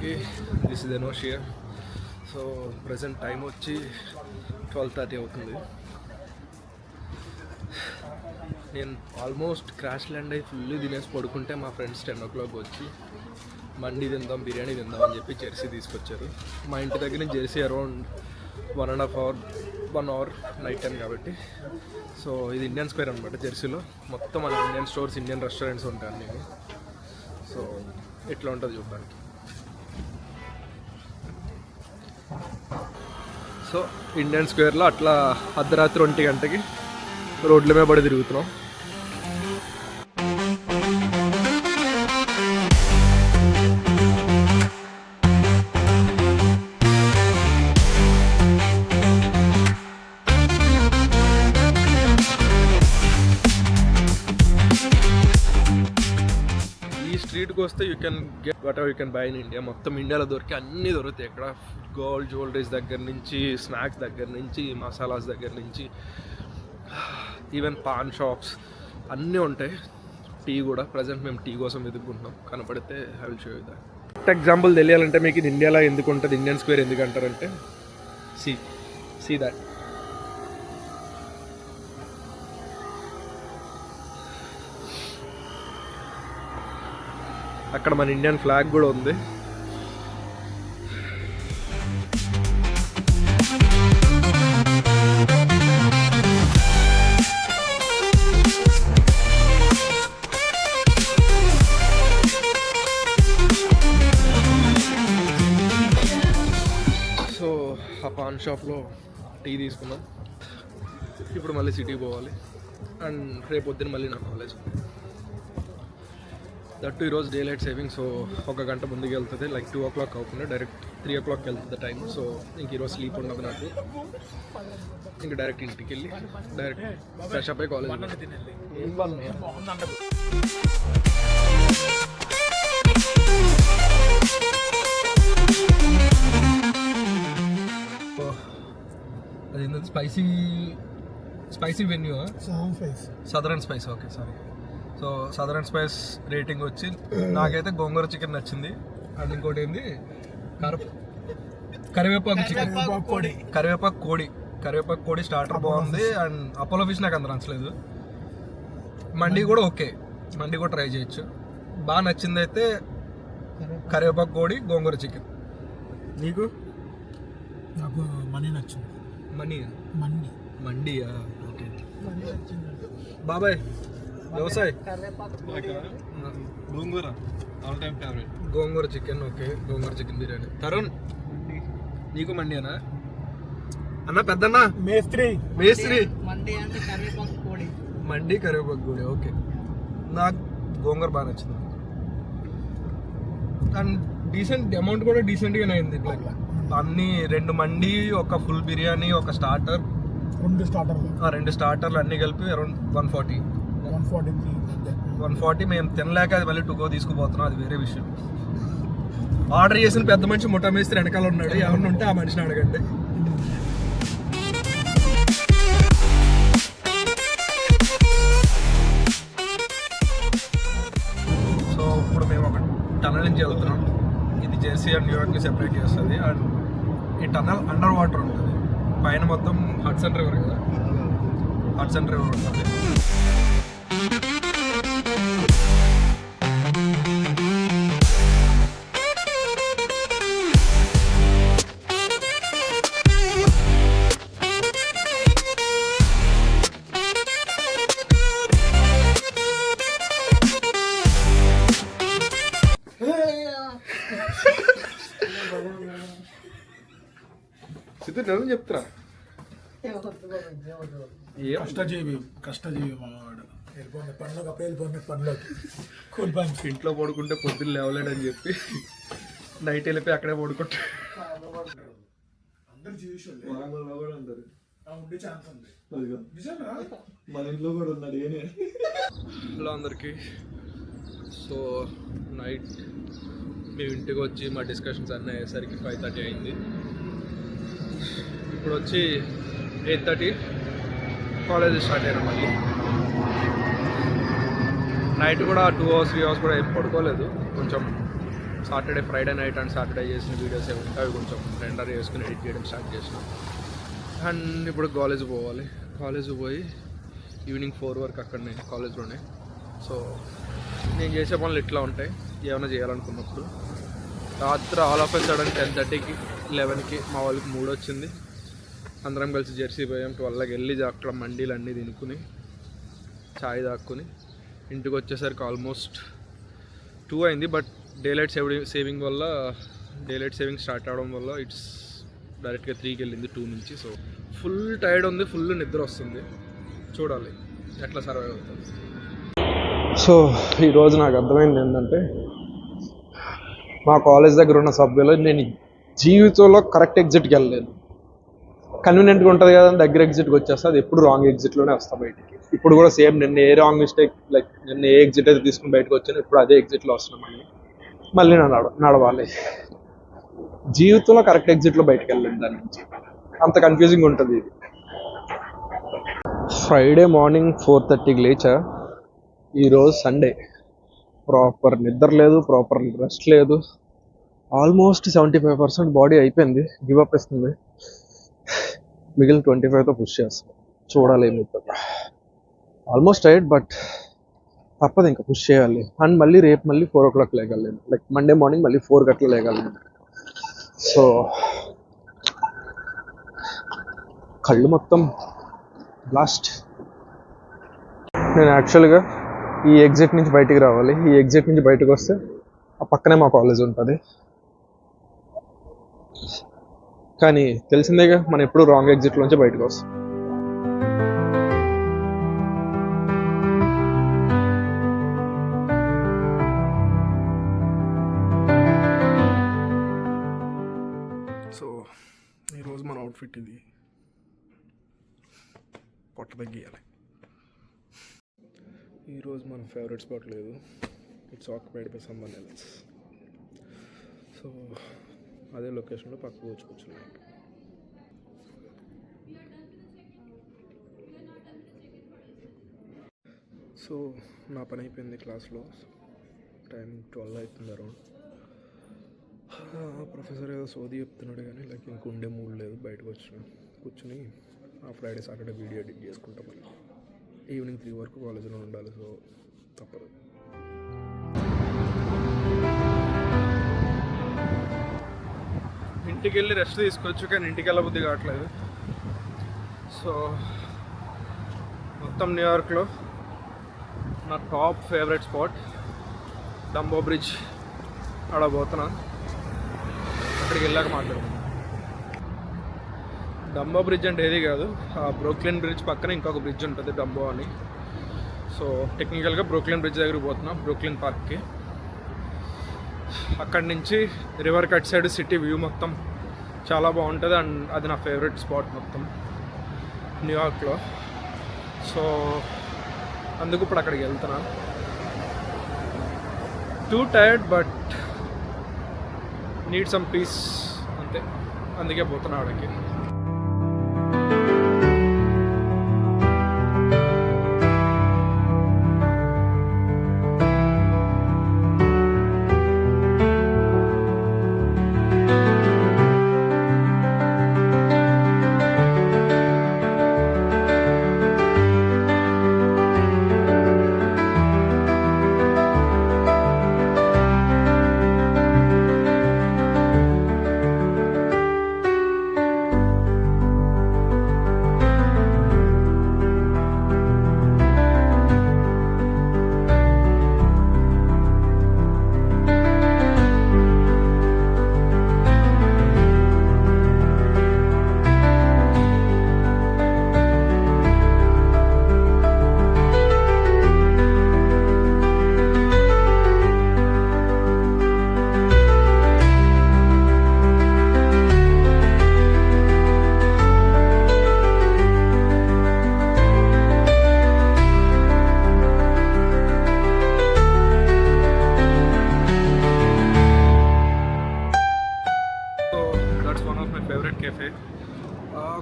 అందరికీ. This is Enoshia. So present time వచ్చి 12:30 అవుతుంది. నేను ఆల్మోస్ట్ క్రాష్ ల్యాండ్ అయ్యి ఫుల్ తినేసి పడుకుంటే మా ఫ్రెండ్స్ 10 o'clock వచ్చి మండి తిందాం, బిర్యానీ తిందాం అని చెప్పి జెర్సీ తీసుకొచ్చారు. మా ఇంటి దగ్గర నుంచి Jersey around 1 hour night time కాబట్టి. సో ఇది ఇండియన్ స్క్వేర్ అనమాట. జెర్సీలో మొత్తం మన ఇండియన్ స్టోర్స్, ఇండియన్ రెస్టారెంట్స్ ఉంటాయి అన్నీ. సో ఎట్లా ఉంటుంది చూడడానికి. సో ఇండియన్ స్క్వేర్లో అట్లా అర్ధరాత్రి 1 గంటకి రోడ్ల మీద పడి తిరుగుతున్నాం. స్ట్రీట్కి వస్తే you can get what ever you can buy in India. మొత్తం ఇండియాలో దొరికి అన్నీ దొరుకుతాయి ఇక్కడ. గోల్డ్ జ్యువెలరీస్ దగ్గర నుంచి, స్నాక్స్ దగ్గర నుంచి, మసాలాస్ దగ్గర నుంచి, ఈవెన్ పాన్ షాప్స్ అన్నీ ఉంటాయి. టీ కూడా. ప్రజెంట్ మేము టీ కోసం వెతుక్కుంటున్నాం. కనపడితే I will show you that. Example తెలియాలంటే మీకు ఇది ఇండియాలో ఎందుకు ఉంటుంది, ఇండియన్ స్క్వేర్ ఎందుకు అంటారంటే, సీ దట్. అక్కడ మన ఇండియన్ ఫ్లాగ్ కూడా ఉంది. సో ఆ పాన్ షాప్లో టీ తీసుకున్నాం. ఇప్పుడు మళ్ళీ సిటీకి పోవాలి. అండ్ రేపు పొద్దున్న మళ్ళీ నా కాలేజ్. దట్టు ఈరోజు డే లైట్ సేవింగ్. సో 1 గంట ముందుకు వెళ్తుంది. లైక్ 2 o'clock అవ్వకుండా డైరెక్ట్ 3 o'clock వెళ్తుంది టైం. సో ఇంక ఈరోజు స్లీప్ ఉండదు నాకు. ఇంక డైరెక్ట్ ఇంటికి వెళ్ళి డైరెక్ట్ ఫ్రెష్ అప్ అయ్యి కాలేజ్. అది ఏంటంటే spicy venue, southern spice. Okay, sorry. So southern spice rating వచ్చి నాకైతే గోంగూర చికెన్ నచ్చింది. అండ్ ఇంకోటి ఏంది, కరివేపాకు కోడి స్టార్టర్ బాగుంది. అండ్ అపోలో ఫిష్ నాకు అంత నచ్చలేదు. మండి కూడా ఓకే, మండి కూడా ట్రై చేయొచ్చు. బాగా నచ్చింది అయితే కరివేపాకు కోడి, గోంగూర చికెన్. నీకు? నాకు మనీ నచ్చింది. మండియా? ఓకే. బాబాయ్ వ్యవసాయ్ గోంగూర చికెన్. ఓకే, గోంగూర చికెన్ బిర్యానీ. తరుణ్ నీకు మండినా అన్న? పెద్దన్నా మేస్త్రి మండి కరివేపాకు కోడి. ఓకే, నాకు గోంగూర బాగా నచ్చింది. అండ్ డీసెంట్ అమౌంట్ కూడా డీసెంట్గానే అయింది. ఇట్లా అన్ని 2 మండి, ఒక ఫుల్ బిర్యానీ, ఒక స్టార్టర్, 2 స్టార్టర్లు అన్నీ కలిపి అరౌండ్ 140. మేము తినలేక అది మళ్ళీ 2 తీసుకుపోతున్నాం. అది వేరే విషయం. ఆర్డర్ చేసిన పెద్ద మనిషి ముఠా మేస్త్రి వెనకాల ఉన్నాడు. ఎవరిని ఉంటే ఆ మనిషిని అడగండి. సో ఇప్పుడు మేము ఒక టనల్ నుంచి వెళ్తున్నాం. ఇది జెర్సీ అండ్ న్యూయార్క్ని సెపరేట్ చేస్తుంది. అండ్ ఈ టనల్ అండర్ వాటర్ ఉంటుంది. పైన మొత్తం హడ్సన్ రివర్ కదా, హడ్సన్ రివర్ ఉంటుంది. నేను చెప్తున్నా, కష్టజీవి మావాడు. ఇంట్లో పడుకుంటే పొద్దున్న లేవలేడని చెప్పి నైట్ వెళ్ళిపోయి అక్కడే పడుకుంటా. మన ఇంట్లో కూడా ఉన్నాడు. హలో అందరికి. సో నైట్ మేము ఇంటికి వచ్చి మా డిస్కషన్స్ అన్నీ అయ్యేసరికి 5:30 అయింది. ఇప్పుడు వచ్చి 8:30 కాలేజ్ స్టార్ట్ అయినా. మళ్ళీ నైట్ కూడా 2 hours 3 hours కూడా ఏం పడుకోలేదు. కొంచెం Saturday Friday night and Saturday చేసిన వీడియోస్ ఏమి ఉంటాయి అవి కొంచెం రెండర్ చేసుకుని ఎడిట్ చేయడం స్టార్ట్ చేసిన. అండ్ ఇప్పుడు కాలేజ్ పోవాలి. కాలేజ్ పోయి ఈవినింగ్ 4 వరకు అక్కడనే కాలేజ్లోనే. సో నేను చేసే పనులు ఇట్లా ఉంటాయి ఏమైనా చేయాలనుకున్నప్పుడు. రాత్రి ఆల్ ఆఫ్ సడన్ 10:30కి 11కి మా వాళ్ళకి మూడ్ వచ్చింది. అందరం కలిసి జెర్సీ పోయాం. 12కి వెళ్ళి అక్కడ మండీలు అన్నీ తినుకుని చాయ్ తాక్కుని ఇంటికి వచ్చేసరికి ఆల్మోస్ట్ 2 అయింది. బట్ డేలైట్ సేవింగ్ వల్ల డేలైట్ సేవింగ్ స్టార్ట్ అవడం వల్ల ఇట్స్ డైరెక్ట్గా 3కి వెళ్ళింది 2 నుంచి. సో ఫుల్ టైర్డ్ ఉంది, ఫుల్ నిద్ర వస్తుంది. చూడాలి ఎట్లా సర్వైవ్ అవుతుంది. సో ఈరోజు నాకు అర్థమైంది ఏంటంటే మా కాలేజ్ దగ్గర ఉన్న సబ్వేలో నేను జీవితంలో కరెక్ట్ ఎగ్జిట్కి వెళ్ళలేదు. కన్వీనియంట్గా ఉంటుంది కదా దగ్గర ఎగ్జిట్కి వచ్చేస్తే అది ఎప్పుడు రాంగ్ ఎగ్జిట్లోనే వస్తాను బయటికి. ఇప్పుడు కూడా సేమ్ నిన్న ఏ రాంగ్ మిస్టేక్ లైక్ నిన్న ఏ ఎగ్జిట్ అయితే తీసుకుని బయటకు వచ్చాను ఇప్పుడు అదే ఎగ్జిట్లో వస్తున్నాం. మళ్ళీ నడవాలి. జీవితంలో కరెక్ట్ ఎగ్జిట్లో బయటకు వెళ్ళలేదు దాని నుంచి. అంత కన్ఫ్యూజింగ్ ఉంటుంది ఇది. ఫ్రైడే మార్నింగ్ 4:30కి లేచా. ఈరోజు సండే. ప్రాపర్ నిద్ర లేదు, ప్రాపర్ రెస్ట్ లేదు. ఆల్మోస్ట్ 75% బాడీ అయిపోయింది, గివప్ ఇస్తుంది. మిగిలిన 25తో పుష్ చేస్తాం. చూడాలి ఏమవుతుంది. ఆల్మోస్ట్ టైర్డ్ బట్ తప్పదు, ఇంకా పుష్ చేయాలి. అండ్ మళ్ళీ రేపు మళ్ళీ 4 o'clock లేగలను. లైక్ మండే మార్నింగ్ మళ్ళీ 4 గంటలు లేగలను. సో కళ్ళు మొత్తం బ్లాస్ట్. నేను యాక్చువల్గా ఈ ఎగ్జిట్ నుంచి బయటికి రావాలి. ఈ ఎగ్జిట్ నుంచి బయటకు వస్తే ఆ పక్కనే మా కాలేజ్ ఉంటుంది. కానీ తెలిసిందేగా మనం ఎప్పుడు రాంగ్ ఎగ్జిట్లోంచి బయటకు వస్తాం. సో ఈరోజు మన అవుట్ఫిట్ ఇది. పొట్ట తగ్గియాలి. ఈరోజు మన ఫేవరెట్ స్పాట్ లేదు, it's occupied by someone else. So అదే లొకేషన్లో పక్కకు కూర్చున్నాయి. సో నా పని అయిపోయింది క్లాస్లో. టైం 12 అవుతుంది అరౌండ్. ప్రొఫెసర్ ఏదో సోది చెప్తున్నాడు కానీ లైక్ ఇంక ఉండే మూడ్ లేదు. బయటకు వచ్చిన కూర్చుని ఆ ఫ్రైడే సాటర్డే వీడియో ఎడిట్ చేసుకుంటాం. మళ్ళీ ఈవినింగ్ 3 వరకు కాలేజీలో ఉండాలి. సో తప్పదు. ఇంటికి వెళ్ళి రెస్ట్ తీసుకోవచ్చు కానీ ఇంటికి వెళ్ళబుద్ధి కావట్లేదు. సో మొత్తం న్యూయార్క్లో నా top favourite spot Dumbo bridge. ఆడ పోతున్నా, అక్కడికి వెళ్ళాక మాట్లాడుతున్నాను. డంబో బ్రిడ్జ్ అంటే ఏది కాదు, ఆ బ్రూక్లిన్ బ్రిడ్జ్ పక్కన ఇంకొక బ్రిడ్జ్ ఉంటుంది డంబో అని. సో టెక్నికల్గా బ్రూక్లిన్ బ్రిడ్జ్ దగ్గరికి పోతున్నా, బ్రూక్లిన్ పార్క్కి. అక్కడి నుంచి river cut side city view మొత్తం చాలా బాగుంటుంది. అండ్ అది నా ఫేవరెట్ స్పాట్ మొత్తం న్యూయార్క్లో. సో అందుకు ఇప్పుడు అక్కడికి వెళ్తున్నా. Too tired but need some peace అంతే, అందుకే పోతున్నా అక్కడికి.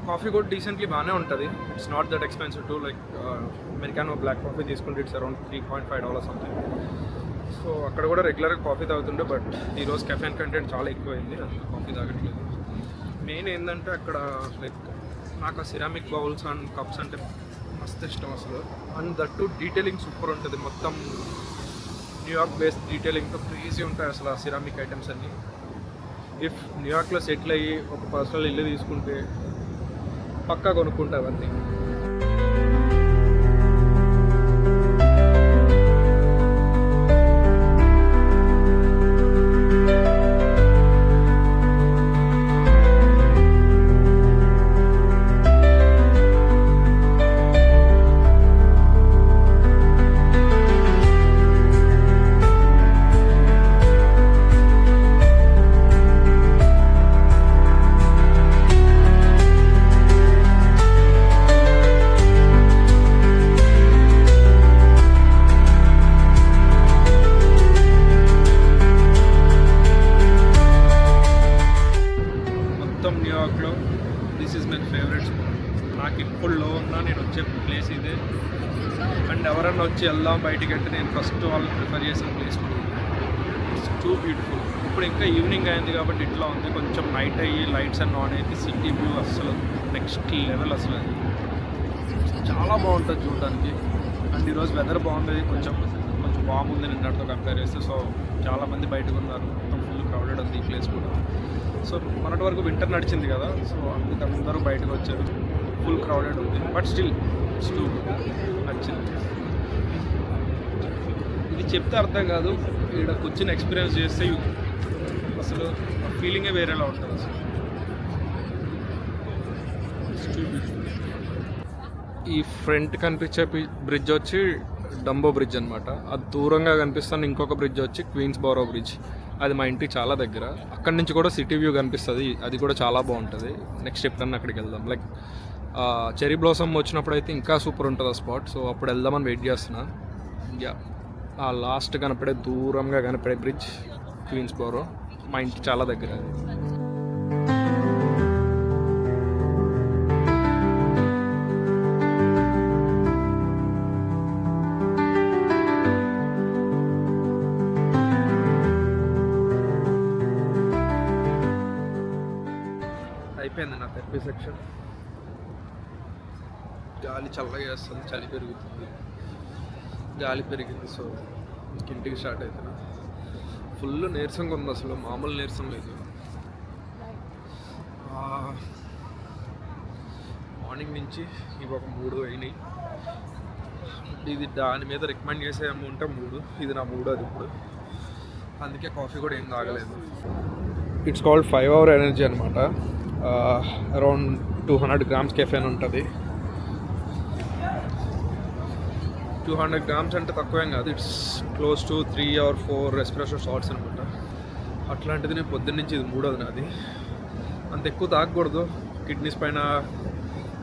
కాఫీ కూడా డీసెంట్లీ బాగానే ఉంటుంది. It's not that expensive to like americano black coffee తీసుకుంటే ఇట్స్ అరౌండ్ $3.5 సంథింగ్. సో అక్కడ కూడా రెగ్యులర్గా కాఫీ తాగుతుండే, బట్ ఈరోజు కెఫెన్ కంటెంట్ చాలా ఎక్కువైంది, అందుకు కాఫీ తాగట్లేదు. మెయిన్ ఏంటంటే అక్కడ లైక్ నాకు ఆ సిరామిక్ బౌల్స్ అండ్ కప్స్ అంటే మస్తు ఇష్టం అసలు. అండ్ దట్టు డీటెయిలింగ్ సూపర్ ఉంటుంది, మొత్తం న్యూయార్క్ బేస్డ్ డీటెయిలింగ్తో క్రేజీ ఉంటాయి అసలు ఆ సిరామిక్ ఐటమ్స్ అన్నీ. ఇఫ్ న్యూయార్క్లో సెటిల్ అయ్యి ఒక పర్సనల్ ఇల్లు తీసుకుంటే పక్కా కొనుక్కుంటా అవన్నీ. న్యూయార్క్లో this is my favourite spot. నాకు ఇప్పుడులో ఉన్నా నేను వచ్చే ప్లేస్ ఇదే. అండ్ ఎవరన్నా వచ్చి వెళ్దాం బయటికి అంటే నేను ఫస్ట్ వాళ్ళు ప్రిఫర్ చేసిన ప్లేస్ ఇట్స్ టూ బ్యూటిఫుల్. ఇప్పుడు ఇంకా ఈవినింగ్ అయింది కాబట్టి ఇట్లా ఉంది, కొంచెం నైట్ అయ్యి లైట్స్ అండ్ ఆన్ అయితే సిటీ వ్యూ అసలు నెక్స్ట్ లెవెల్ అసలు. అది చాలా బాగుంటుంది చూడడానికి. అండ్ ఈరోజు వెదర్ బాగుంది, కొంచెం వామ్ ఉంది నిన్నటితో కంపేర్ చేస్తే. సో చాలామంది బయటకు ఉన్నారు, మొత్తం ఫుల్ క్రౌడెడ్ ఉంది ఈ ప్లేస్ కూడా. సో మొన్నటి వరకు వింటర్ నడిచింది కదా, సో అందుకు అందరూ బయటకు వచ్చారు, ఫుల్ క్రౌడెడ్ ఉంది. బట్ స్టిల్ నచ్చింది. ఇది చెప్తే అర్థం కాదు, ఇక్కడ కూర్చొని ఎక్స్పీరియన్స్ చేస్తే అసలు ఫీలింగే వేరేలా ఉంటుంది అసలు. ఈ ఫ్రంట్ కనిపించే బ్రిడ్జ్ వచ్చి డంబో బ్రిడ్జ్ అనమాట. అది దూరంగా కనిపిస్తున్న ఇంకొక బ్రిడ్జ్ వచ్చి క్వీన్స్ బోరో బ్రిడ్జ్. అది మా ఇంటికి చాలా దగ్గర. అక్కడి నుంచి కూడా సిటీ వ్యూ కనిపిస్తుంది, అది కూడా చాలా బాగుంటుంది. నెక్స్ట్ ఎప్పుడన్నా అక్కడికి వెళ్దాం. లైక్ చెరీ బ్లాసమ్ వచ్చినప్పుడు అయితే ఇంకా సూపర్ ఉంటుంది ఆ స్పాట్. సో అప్పుడు వెళ్దామని వెయిట్ చేస్తున్నా. యా, ఆ లాస్ట్ కనపడే దూరంగా కనపడే బ్రిడ్జ్ క్వీన్స్ బోరో మా ఇంటికి చాలా దగ్గర. అది అయిపోయింది నా థెరపీ సెక్షన్. గాలి చల్లగా వేస్తుంది, చలి పెరుగుతుంది, గాలి పెరిగింది. సో ఇంటికి స్టార్ట్ అవుతున్నా. ఫుల్ నీరసంగా ఉంది అసలు, మామూలు నీరసం లేదు. మార్నింగ్ నుంచి ఇవి ఒక 3 అయినాయి. ఇది దాని మీద రికమెండ్ చేసే అమౌంట్ 3, ఇది నా 3 అది ఇప్పుడు. అందుకే కాఫీ కూడా ఏం తాగలేదు. ఇట్స్ కాల్డ్ 5 hour ఎనర్జీ అనమాట. అరౌండ్ 200 grams కెఫెన్ ఉంటుంది. 200 grams అంటే తక్కువేం కాదు, it's close to 3 or 4 espresso shots అనమాట. అట్లాంటిది నేను పొద్దున్న నుంచి ఇది 3వ నాది. అంత ఎక్కువ తాగకూడదు, కిడ్నీస్ పైన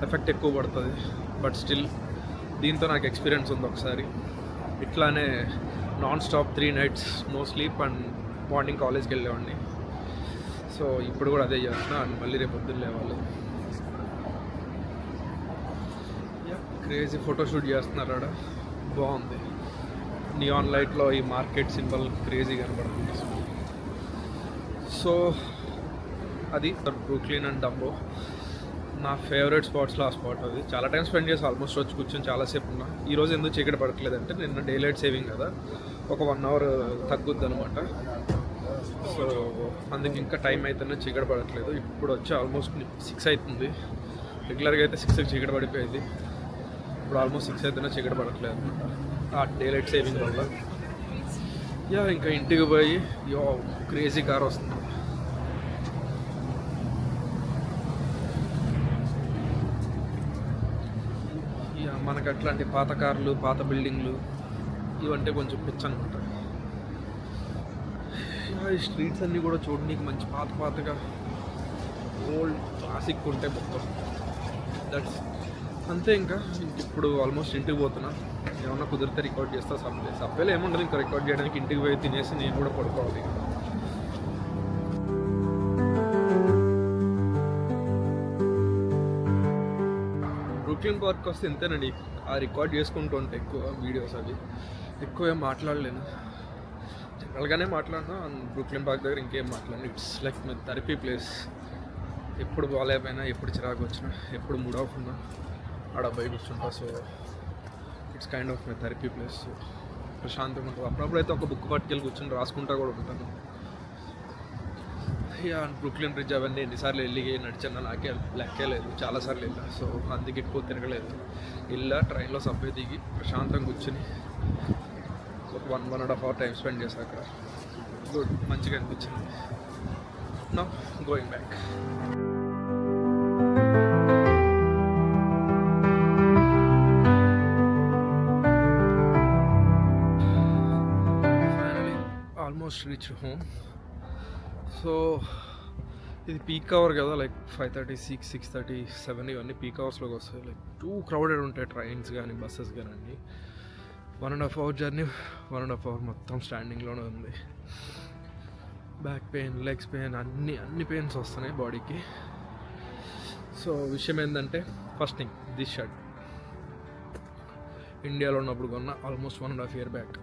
ఎఫెక్ట్ ఎక్కువ పడుతుంది. బట్ స్టిల్ దీంతో నాకు ఎక్స్పీరియన్స్ ఉంది. ఒకసారి ఇట్లానే non stop 3 nights no sleep and morning కాలేజ్కి వెళ్ళేవాడిని. సో ఇప్పుడు కూడా అదే చేస్తున్నా. అండ్ మళ్ళీ రేపు పొద్దున్న లేవాలి. క్రేజీ ఫోటోషూట్ చేస్తున్నారు ఆడ, బాగుంది. నియాన్ లైట్లో ఈ మార్కెట్ సింబల్ క్రేజీ కనపడుతుంది. సో అది బ్రూక్లిన్ అండ్ డంబో నా ఫేవరెట్ స్పాట్స్లో ఆ స్పాట్. అది చాలా టైం స్పెండ్ చేసి ఆల్మోస్ట్ వచ్చి కూర్చొని చాలాసేపు ఉన్నా. ఈరోజు ఎందుకు చీకటి పడట్లేదంటే నిన్న డే లైట్ సేవింగ్ కదా, ఒక 1 hour తగ్గుద్ది అనమాట. సో అందుకు ఇంకా టైం అయితేనే చీకటి పడట్లేదు. ఇప్పుడు వచ్చి ఆల్మోస్ట్ 6 అవుతుంది. రెగ్యులర్గా అయితే 6కి చీకటి పడిపోయింది. ఇప్పుడు ఆల్మోస్ట్ 6 అయితేనే చీకటి పడట్లేదు అనమాట, ఆ డే లైట్ సేవింగ్ వల్ల. యా, ఇంకా ఇంటికి పోయి క్రేజీ కార్ వస్తుంది. యా, మనకు అట్లాంటి పాత కార్లు, పాత బిల్డింగ్లు ఇవంటే కొంచెం పిచ్చి అనమాట. ఈ స్ట్రీట్స్ అన్నీ కూడా చూడడానికి మంచి పాతగా ఓల్డ్ క్లాసిక్ ఉంటాయి మొత్తం. దట్స్ అంతే. ఇంకా ఇప్పుడు ఆల్మోస్ట్ ఇంటికి పోతున్నా. ఏమన్నా కుదిరితే రికార్డ్ చేస్తా. సబ్వేలో ఏముండదు ఇంకా రికార్డ్ చేయడానికి. ఇంటికి పోయి తినేసి నేను కూడా పడుకోవాలి. బ్రూక్లిన్ పార్క్ వస్తే ఇంతేనండి. ఆ రికార్డ్ చేసుకుంటూ ఉంటే ఎక్కువ వీడియోస్, అవి ఎక్కువ ఏం మాట్లాడలేను. జనరల్గానే మాట్లాడినా బ్రూక్లిన్ పార్క్ దగ్గర ఇంకేం మాట్లాడినా it's like my therapy place. ఎప్పుడు బాగాలేకపోయినా, ఎప్పుడు చిరాకు వచ్చినా, ఎప్పుడు మూడ్ ఆఫ్ ఉన్నా ఆడ పోయి కూర్చుంటా. So it's kind of my therapy place. So ప్రశాంతంగా ఉంటుంది. అప్పుడప్పుడైతే ఒక బుక్ పట్టుకెళ్ళి కూర్చొని రాసుకుంటా కూడా ఉంటాను. ఇక బ్రూక్లిన్ బ్రిడ్జ్ అవన్నీ ఎన్నిసార్లు వెళ్ళి నడిచాను నాకే లెక్కే లేదు. చాలాసార్లు వెళ్ళా. సో అందుకే ఎక్కువ తిరగలేదు. వెళ్ళా ట్రైన్లో సబ్వే దిగి ప్రశాంతంగా కూర్చుని ఒక 1.5 hour టైం స్పెండ్ చేశాను అక్కడ. గుడ్, మంచిగా అనిపించింది. Now going back. Finally almost reach home. So ఇది పీక్ అవర్ కదా, లైక్ 5:36, 6:30, 7 ఇవన్నీ పీక్ అవర్స్లోకి వస్తాయి. లైక్ టూ క్రౌడెడ్ ఉంటాయి ట్రైన్స్ కానీ బస్సెస్ కానీ అన్నీ. 1.5 hour జర్నీ, 1.5 hour మొత్తం స్టాండింగ్లోనే ఉంది. బ్యాక్ పెయిన్, లెగ్స్ పెయిన్, అన్ని పెయిన్స్ వస్తున్నాయి బాడీకి. సో విషయం ఏంటంటే, ఫస్ట్ థింగ్ దిస్ షర్ట్ ఇండియాలో ఉన్నప్పుడు కొన్న ఆల్మోస్ట్ 1.5 year బ్యాక్.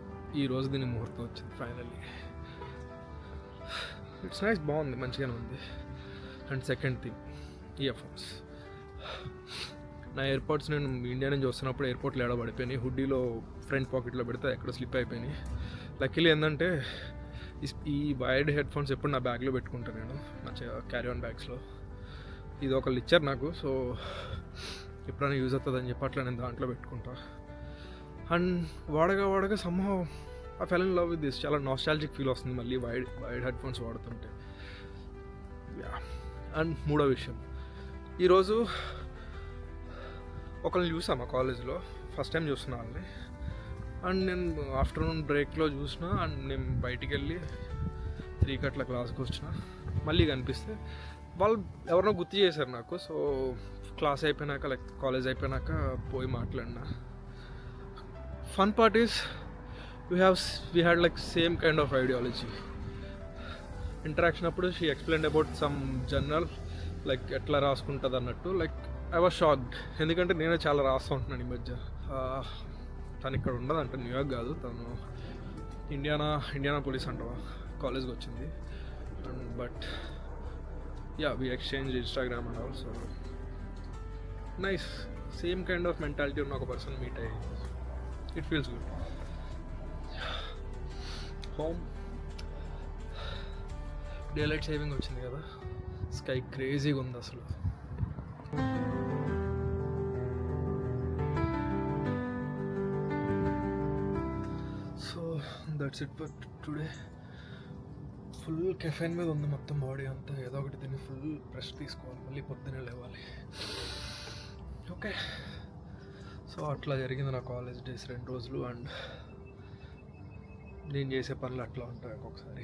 ఈరోజు దీని ముహూర్తం వచ్చింది ఫైనల్లీ. ఇట్స్ నైస్, బాగుంది, మంచిగానే ఉంది. And second thing earphones. నా ఎయిర్పోర్ట్స్ నేను ఇండియా నుంచి వస్తున్నప్పుడు ఎయిర్పోర్ట్లో పడిపోయినాయి. హుడ్డీలో ఫ్రంట్ పాకెట్లో పెడితే ఎక్కడ స్లిప్ అయిపోయినాయి. లక్కీలీ ఏంటంటే ఈ వైర్డ్ హెడ్ ఫోన్స్ ఎప్పుడు నా బ్యాగ్లో పెట్టుకుంటాను నేను, నా క్యారీ ఆన్ బ్యాగ్స్లో. ఇది ఒకళ్ళు ఇచ్చారు నాకు. సో ఎప్పుడైనా యూజ్ అవుతుందని చెప్పి అట్లా నేను దాంట్లో పెట్టుకుంటా. అండ్ వాడగా somehow I fell in love with this. చాలా నాస్టాలజిక్ ఫీల్ వస్తుంది మళ్ళీ వైడ్ హెడ్ ఫోన్స్ వాడుతుంటే. అండ్ మూడో విషయం, ఈరోజు ఒకరిని చూసా మా కాలేజ్లో, ఫస్ట్ టైం చూస్తున్నా వాళ్ళని. అండ్ నేను ఆఫ్టర్నూన్ బ్రేక్లో చూసిన. అండ్ నేను బయటికి వెళ్ళి 3 గంటల క్లాస్కి వచ్చిన. మళ్ళీ కనిపిస్తే వాళ్ళు ఎవరినో గుర్తు చేశారు నాకు. సో క్లాస్ అయిపోయినాక, లైక్ కాలేజ్ అయిపోయినాక పోయి మాట్లాడినా. Fun part is we had like same kind of ideology. Interaction అప్పుడు she explain about some journal, like ఎట్లా రాసుకుంటుంది అన్నట్టు. లైక్ ఐ వాజ్ షాక్డ్, ఎందుకంటే నేనే చాలా రాస్తూ ఉంటున్నాను ఈ మధ్య. తను ఇక్కడ ఉండదు అంటే, న్యూయార్క్ కాదు, తను ఇండియానా పోలీస్ అంటావా కాలేజ్కి వచ్చింది. But ya, we exchange Instagram and all. So nice, same kind of mentality ఉన్న ఒక పర్సన్ మీట్ అయ్యి it feels good. Home, daylight saving వచ్చింది కదా, స్కై క్రేజీగా ఉంది అసలు. So that's it for today. Full caffeine మీద ఉంది మొత్తం బాడీ అంతా. ఏదో ఒకటి తిని ఫుల్ ఫ్రెష్ తీసుకోవాలి, మళ్ళీ పొద్దున్నే లేవాలి. ఓకే, సో అట్లా జరిగింది నా కాలేజ్ డేస్ 2 రోజులు. అండ్ నేను చేసే పనులు అట్లా ఉంటాయి ఒక్కొక్కసారి.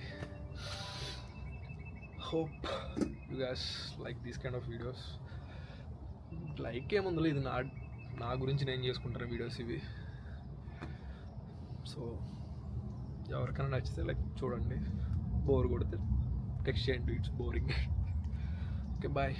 Hope you guys like these kind of videos. Like ఏముందో, ఇది నా గురించి నేను చేసుకుంటాను వీడియోస్ ఇవి. సో ఎవరికైనా నచ్చితే లైక్ చూడండి, బోర్ కొడితే టెక్స్ట్ చేయండి. It's boring. Okay, bye.